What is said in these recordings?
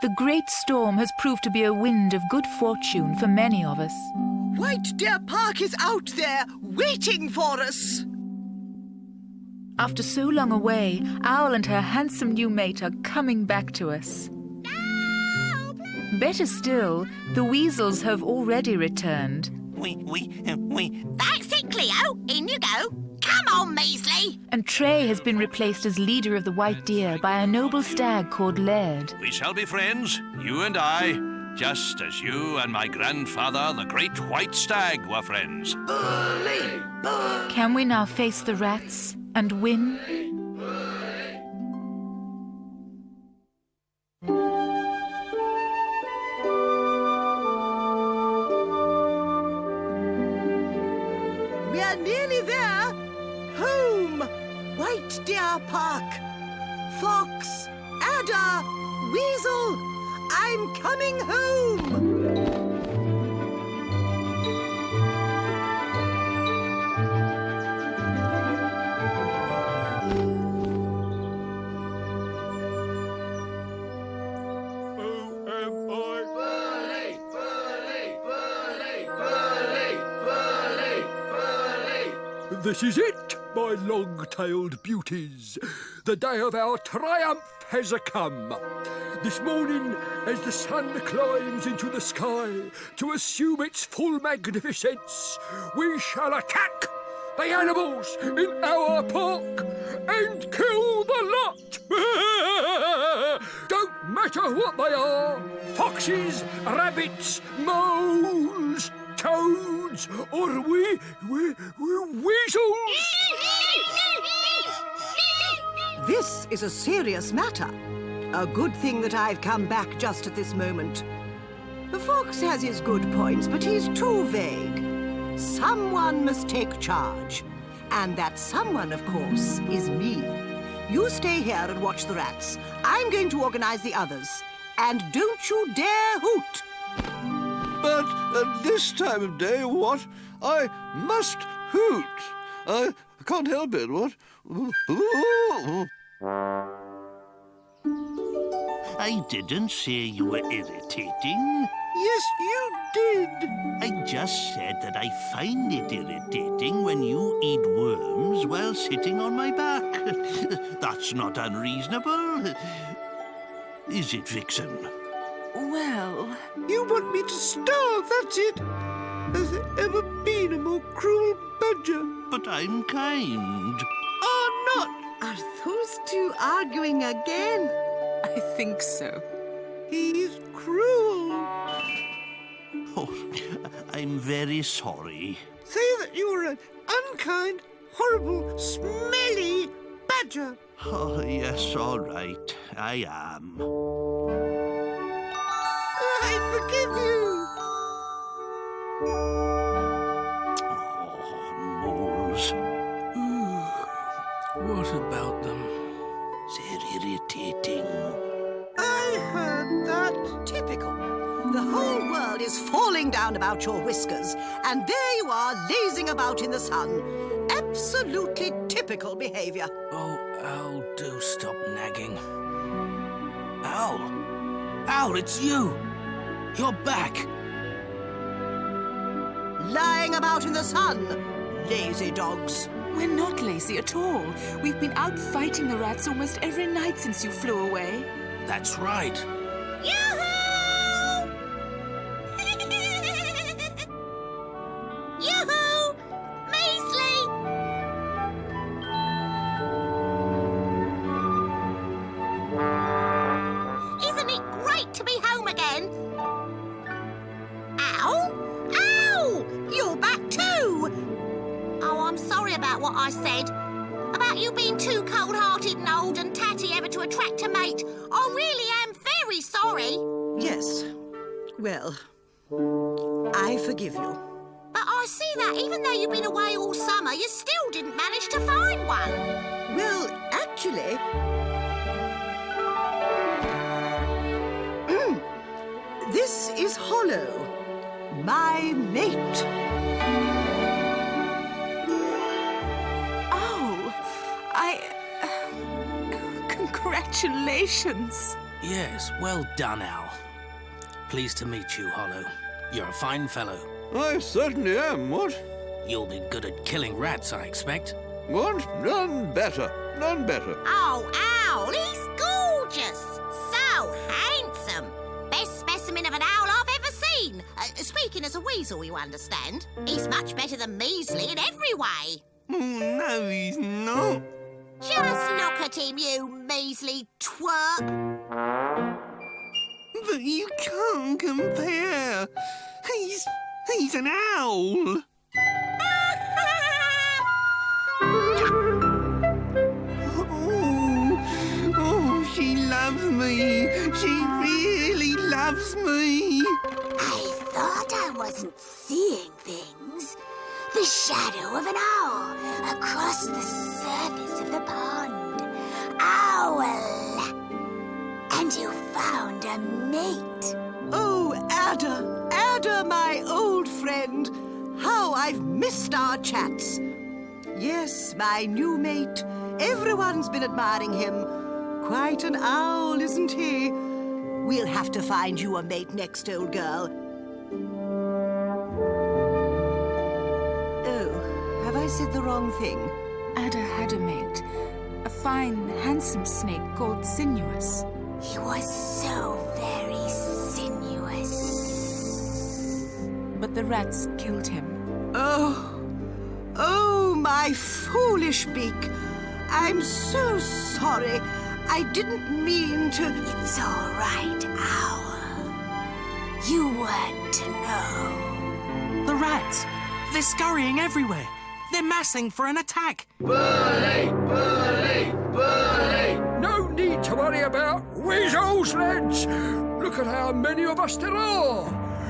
The great storm has proved to be a wind of good fortune for many of us. White Deer Park is out there, waiting for us. After so long away, Owl and her handsome new mate are coming back to us. Better still, the weasels have already returned. That's it, Cleo. In you go. Come on, Measley. And Trey has been replaced as leader of the White Deer by a noble stag called Laird. We shall be friends, you and I, just as you and my grandfather, the great white stag, were friends. Can we now face the rats and win? We are nearly there. Home! White Deer Park. Fox, adder, weasel, I'm coming home! This is it, my long-tailed beauties. The day of our triumph has come. This morning, as the sun climbs into the sky to assume its full magnificence, we shall attack the animals in our park and kill the lot. Don't matter what they are, foxes, rabbits, moles, toads, or weasels. This is a serious matter. A good thing that I've come back just at this moment. The fox has his good points, but he's too vague. Someone must take charge. And that someone, of course, is me. You stay here and watch the rats. I'm going to organize the others. And don't you dare hoot! But at this time of day, what? I must hoot. I can't help it, what? I didn't say you were irritating. Yes, you did. I just said that I find it irritating when you eat worms while sitting on my back. That's not unreasonable. Is it, Vixen? Well... You want me to starve, that's it. Has there ever been a more cruel badger? But I'm kind. Or not? Are those two arguing again? I think so. He's cruel. Oh, I'm very sorry. Say that you're an unkind, horrible, smelly badger. Oh, yes, all right. I am. I forgive you. Oh, moles. What about them? They're irritating. I heard that. Typical. The whole world is falling down about your whiskers, and there you are lazing about in the sun. Absolutely typical behavior. Oh, Owl, do stop nagging. Owl! Owl, it's you! You're back! Lying about in the sun, lazy dogs. We're not lazy at all. We've been out fighting the rats almost every night since you flew away. That's right. Yoo-hoo! Yoo-hoo! Measley! Isn't it great to be again. Ow! Ow! You're back too! Oh, I'm sorry about what I said. About you being too cold-hearted and old and tatty ever to attract a mate. I really am very sorry. Yes. Well, I forgive you. But I see that even though you've been away all summer, you still didn't manage to find one. Well, actually... this is Hollow, my mate. Congratulations. Yes, well done, Al. Pleased to meet you, Hollow. You're a fine fellow. I certainly am, what? You'll be good at killing rats, I expect. What? None better. None better. Oh, Owl, he's gorgeous. So handsome. Best specimen of an owl I've ever seen. Speaking as a weasel, you understand. He's much better than Measley in every way. No, he's not. Just look at him, you measly twerp. But you can't compare. He's an owl. Oh, she loves me. She really loves me. I thought I wasn't seeing things. The shadow of an owl across the surface of the pond. Owl! And you found a mate. Oh, Ada, my old friend. How I've missed our chats. Yes, my new mate. Everyone's been admiring him. Quite an owl, isn't he? We'll have to find you a mate next, old girl. Oh, have I said the wrong thing? Ada had a mate. A fine, handsome snake called Sinuous. He was so very sinuous. But the rats killed him. Oh, my foolish beak. I'm so sorry. I didn't mean to... It's all right, Owl. You weren't to know. The rats! They're scurrying everywhere. They're massing for an attack. No need to worry about weasels, lads. Look at how many of us there are.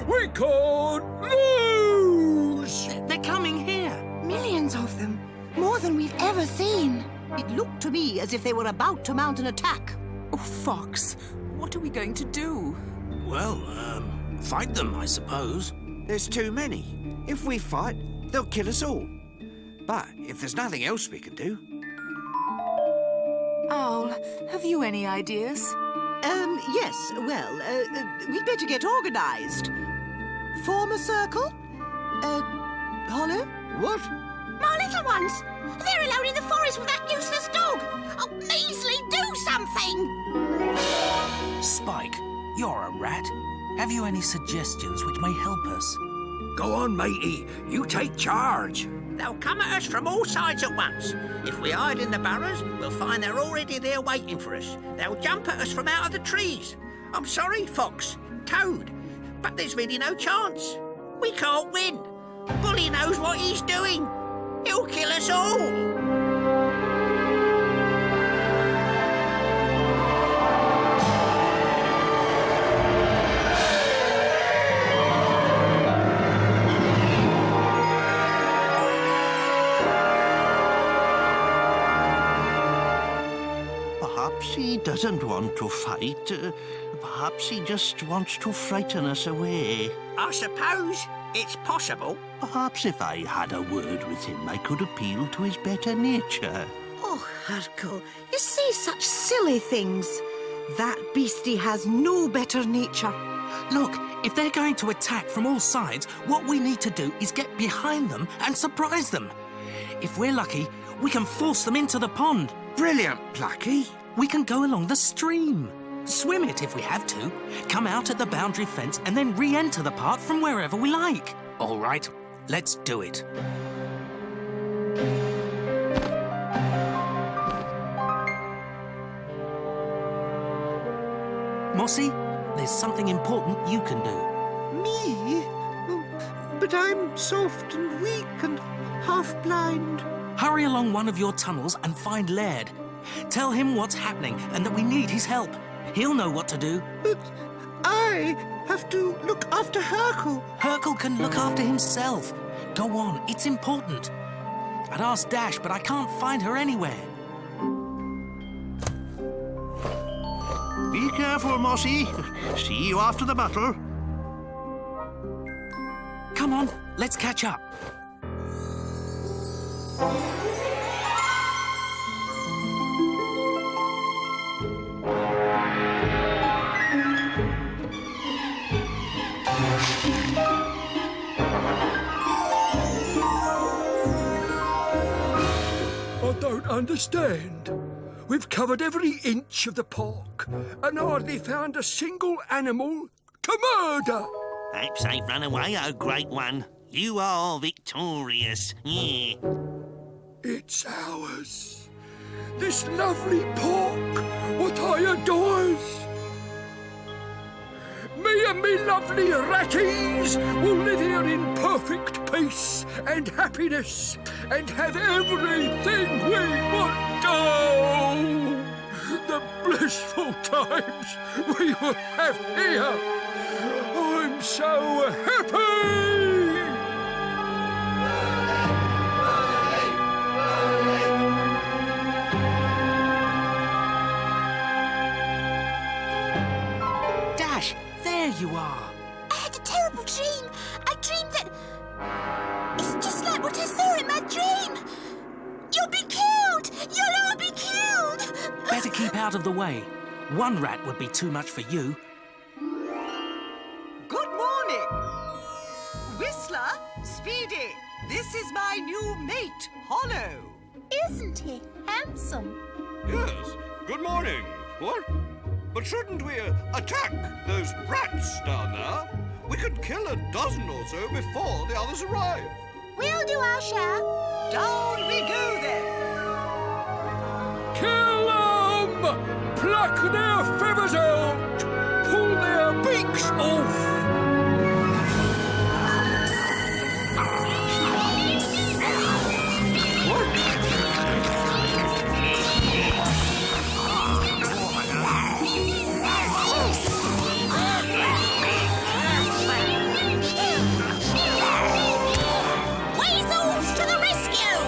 We can't lose. They're coming here. Millions of them. More than we've ever seen. It looked to me as if they were about to mount an attack. Oh, Fox, what are we going to do? Well, fight them, I suppose. There's too many. If we fight, they'll kill us all. But if there's nothing else we can do... Owl, have you any ideas? Yes, well, we'd better get organised. Form a circle? Hollow? What? My little ones! They're alone in the forest with that useless dog! Oh, Measley, do something! Spike, you're a rat. Have you any suggestions which may help us? Go on, matey. You take charge. They'll come at us from all sides at once. If we hide in the burrows, we'll find they're already there waiting for us. They'll jump at us from out of the trees. I'm sorry, Fox, Toad, but there's really no chance. We can't win. Bully knows what he's doing. He'll kill us all. Perhaps he doesn't want to fight. Perhaps he just wants to frighten us away. I suppose it's possible. Perhaps if I had a word with him, I could appeal to his better nature. Oh, Harkle, you say such silly things. That beastie has no better nature. Look, if they're going to attack from all sides, what we need to do is get behind them and surprise them. If we're lucky, we can force them into the pond. Brilliant, Plucky. We can go along the stream. Swim it if we have to. Come out at the boundary fence and then re-enter the park from wherever we like. All right, let's do it. Mossy, there's something important you can do. Me? But I'm soft and weak and half-blind. Hurry along one of your tunnels and find Laird. Tell him what's happening and that we need his help. He'll know what to do. But I have to look after Hercule. Hercule can look after himself. Go on, it's important. I'd ask Dash, but I can't find her anywhere. Be careful, Mossy. See you after the battle. Come on, let's catch up. I don't understand. We've covered every inch of the park and hardly found a single animal to murder. Perhaps they've run away, oh great one. You are victorious. Yeah. It's ours. This lovely park, what I adores. Me and me lovely ratties will live here in perfect peace and happiness and have everything we want. Oh, the blissful times we will have here. I'm so happy! Dash, there you are. I had a terrible dream. I dreamed that... It's just like what I saw in my dream. You'll be killed! You'll all be killed! Better keep out of the way. One rat would be too much for you. Good morning. Whistler, Speedy, this is my new mate, Hollow. Isn't he handsome? Yes, good morning. What? But shouldn't we attack those rats down there? We could kill a dozen or so before the others arrive. We'll do our share. Down we go then. Kill them! Pluck their feathers out! Pull their beaks off! Weasels to the rescue!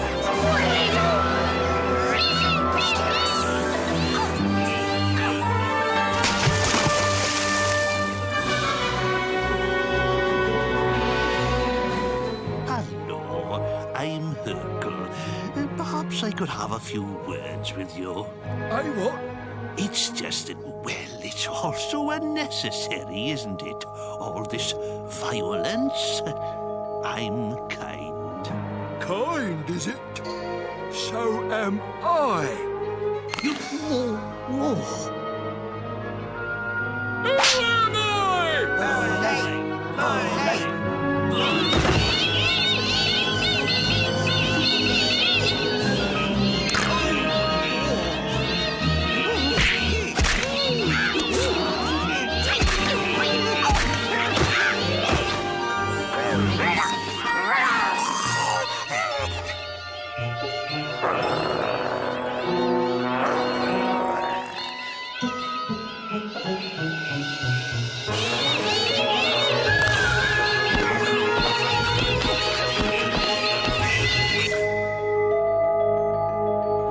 Hello, I'm Hercule. Perhaps I could have a few words with you. Aye, what? It's just that, well, it's all so unnecessary, isn't it? All this violence. I'm kind. Kind, is it? So am I. You... Oh. Who am I?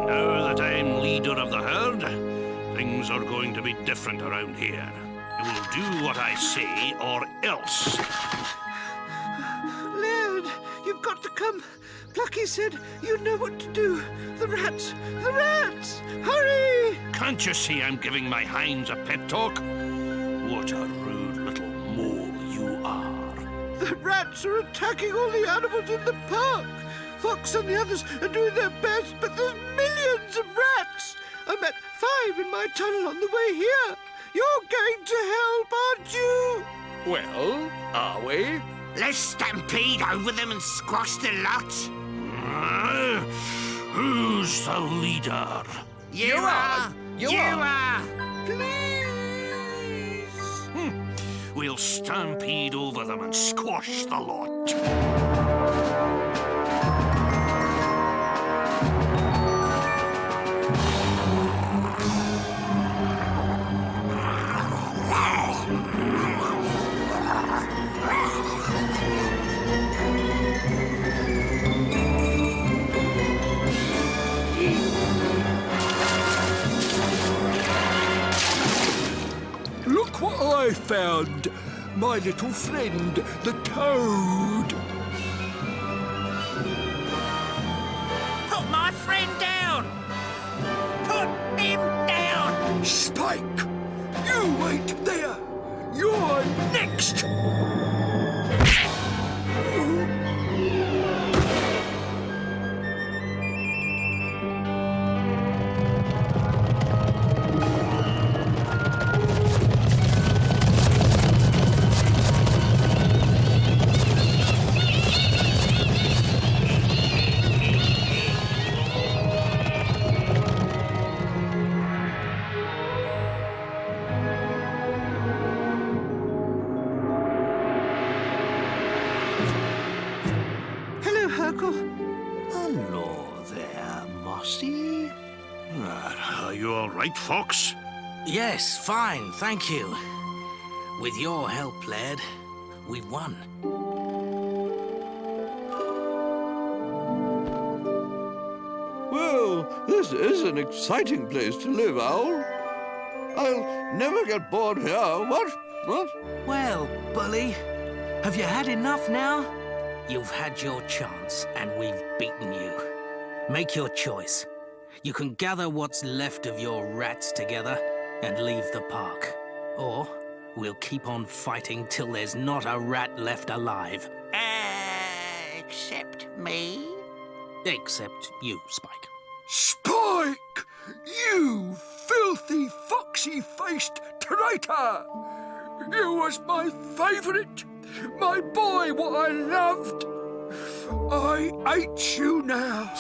Now that I'm leader of the herd, things are going to be different around here. You will do what I say, or else. Laird, you've got to come. Plucky said you know what to do. The rats! The rats! Hurry! Can't you see I'm giving my hinds a pep talk? What a rude little mole you are. The rats are attacking all the animals in the park. Fox and the others are doing their best, but there's millions of rats. I met 5 in my tunnel on the way here. You're going to help, aren't you? Well, are we? Let's stampede over them and squash the lot. Who's the leader? You are. You are. Please! we'll stampede over them and squash the lot. Look what I found! My little friend, the toad! Put my friend down! Put him down! Spike! You wait there! You're next! Hello, Hercule. Hello there, Mossy. Are you all right, Fox? Yes, fine, thank you. With your help, lad, we've won. Well, this is an exciting place to live, Owl. I'll never get bored here. What? Well, Bully, have you had enough now? You've had your chance, and we've beaten you. Make your choice. You can gather what's left of your rats together and leave the park. Or we'll keep on fighting till there's not a rat left alive. Except me? Except you, Spike. Spike! You filthy, foxy-faced traitor! You was my favourite! My boy, what I loved! I hate you now.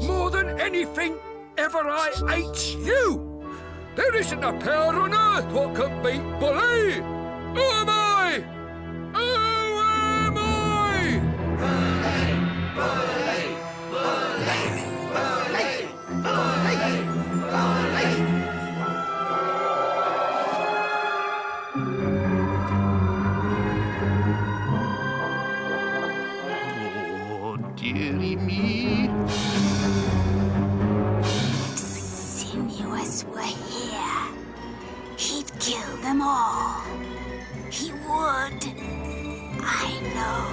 More than anything ever, I hate you! There isn't a power on earth what can beat Bully! Who am I? Who am I? Bully! Bully! Bully! Bully! Oh, dearie me. Sinuous were here, he'd kill them all. He would. I know.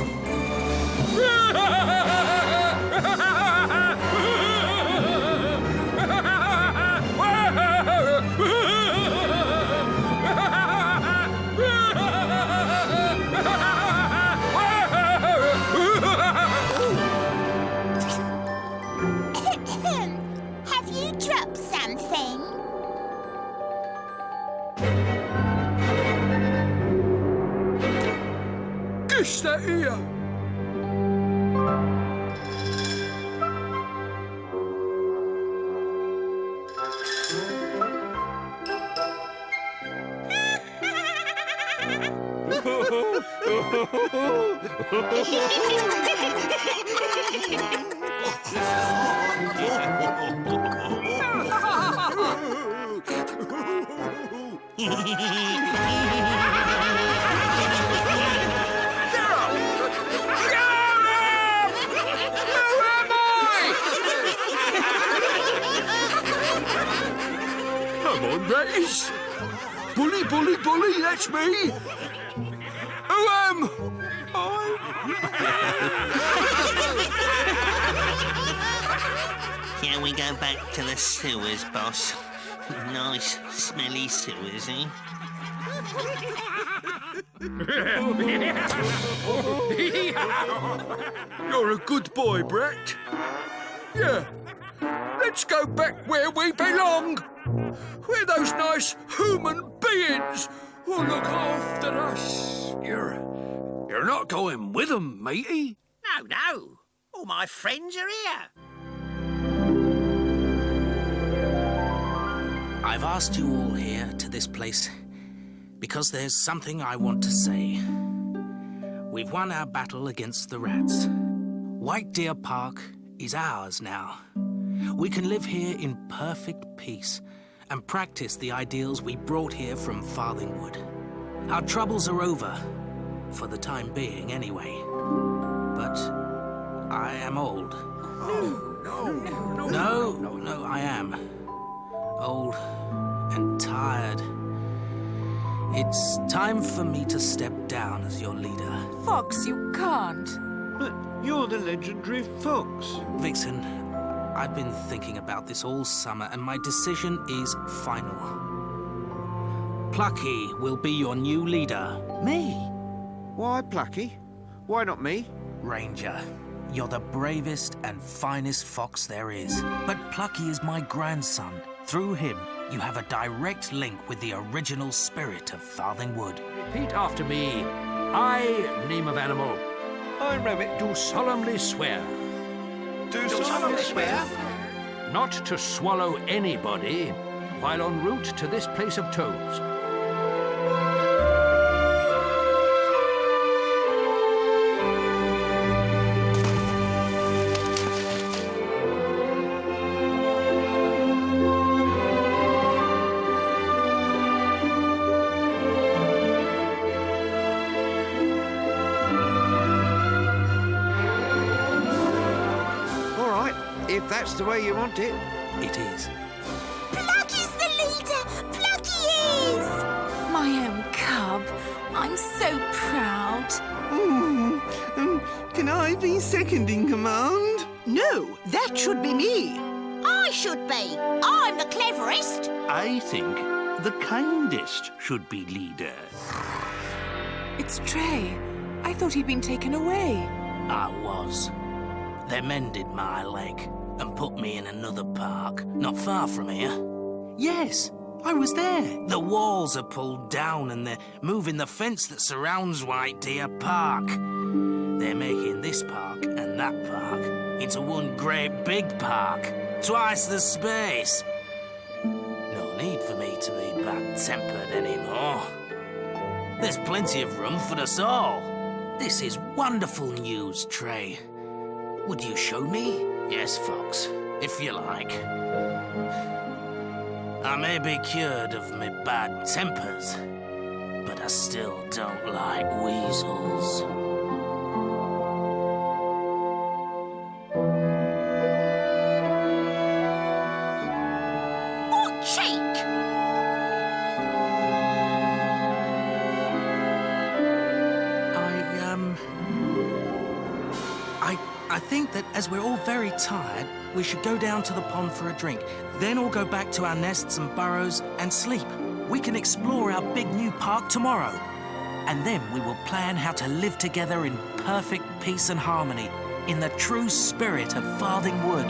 Have you dropped something? Kiss that ear! Come on, Ratties! Bully, bully, bully, that's me! Who am I? Shall we go back to the sewers, boss? Nice, smelly sewers, eh? You're a good boy, Brett. Yeah. Let's go back where we belong. Where those nice human beings will look after us. You're not going with them, matey. No. All my friends are here. I've asked you all here to this place because there's something I want to say. We've won our battle against the rats. White Deer Park is ours now. We can live here in perfect peace and practice the ideals we brought here from Farthing Wood. Our troubles are over, for the time being anyway. But I am old. No, I am. Old and tired. It's time for me to step down as your leader. Fox, you can't. But you're the legendary Fox. Vixen, I've been thinking about this all summer, and my decision is final. Plucky will be your new leader. Me? Why Plucky? Why not me? Ranger, you're the bravest and finest fox there is. But Plucky is my grandson. Through him, you have a direct link with the original spirit of Farthing Wood. Repeat after me. I, name of animal, I, Rabbit, do solemnly swear do solemnly swear not to swallow anybody while en route to this place of toads. If that's the way you want it. It is. Plucky's the leader! Plucky is! My own cub. I'm so proud. Can I be second in command? No, that should be me. I should be. I'm the cleverest. I think the kindest should be leader. It's Trey. I thought he'd been taken away. I was. They mended my leg and put me in another park, not far from here. Yes, I was there. The walls are pulled down and they're moving the fence that surrounds White Deer Park. They're making this park and that park into one great big park, twice the space. No need for me to be bad-tempered anymore. There's plenty of room for us all. This is wonderful news, Trey. Would you show me? Yes, Fox, if you like. I may be cured of my bad tempers, but I still don't like weasels. What cheek! I think that as we're all very tired, we should go down to the pond for a drink, then all go back to our nests and burrows and sleep. We can explore our big new park tomorrow. And then we will plan how to live together in perfect peace and harmony, in the true spirit of Farthing Wood.